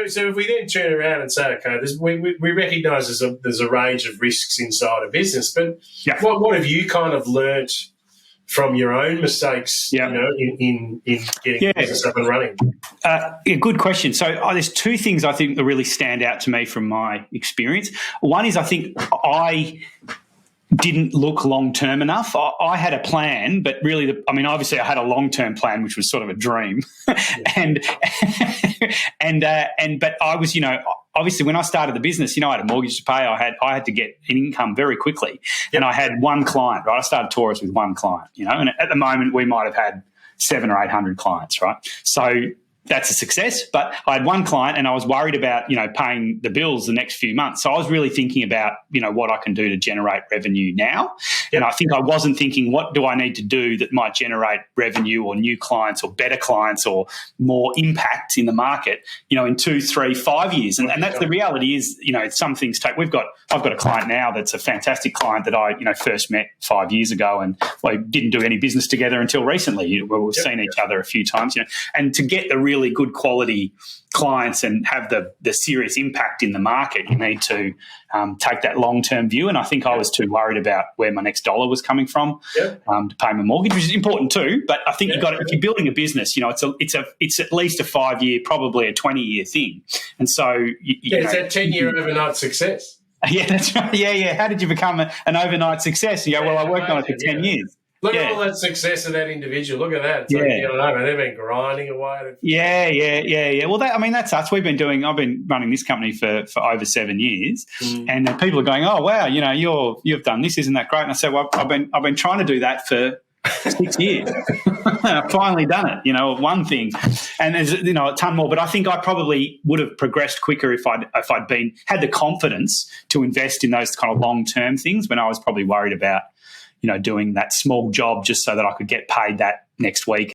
So if we then turn around and say, okay, we recognise there's a range of risks inside a business, but what have you kind of learnt from your own mistakes, in getting business up and running? Good question. So there's two things I think that really stand out to me from my experience. One is I think I didn't look long-term enough. I had a plan, but really, obviously I had a long-term plan, which was sort of a dream. but I was, obviously when I started the business, I had a mortgage to pay. I had to get an income very quickly. And I had one client, right? I started Taurus with one client, and at the moment we might have had 700 or 800 clients, right? So that's a success, but I had one client and I was worried about, paying the bills the next few months. So I was really thinking about, what I can do to generate revenue now. And I think I wasn't thinking, what do I need to do that might generate revenue or new clients or better clients or more impact in the market, in 2, 3, 5 years. And that's the reality is, some things take, I've got a client now that's a fantastic client that I, first met 5 years ago, and we didn't do any business together until recently. We've seen each other a few times, and to get the really good quality clients and have the serious impact in the market, you need to take that long-term view. And I think I was too worried about where my next dollar was coming from to pay my mortgage, which is important too. But I think if you're building a business, it's at least a 5-year, probably a 20-year thing. And so it's that 10-year overnight success. Yeah, that's right. Yeah. How did you become an overnight success? You go, well, I worked on it for 10 years. Look at all that success of that individual. Look at that. It's like, they've been grinding away. Yeah. Well, that's us. I've been running this company for over 7 years, and people are going, oh, wow, you've done this. Isn't that great? And I said, well, I've been trying to do that for 6 years. I've finally done it, one thing. And there's, a ton more. But I think I probably would have progressed quicker if I'd had the confidence to invest in those kind of long-term things when I was probably worried about, doing that small job just so that I could get paid that next week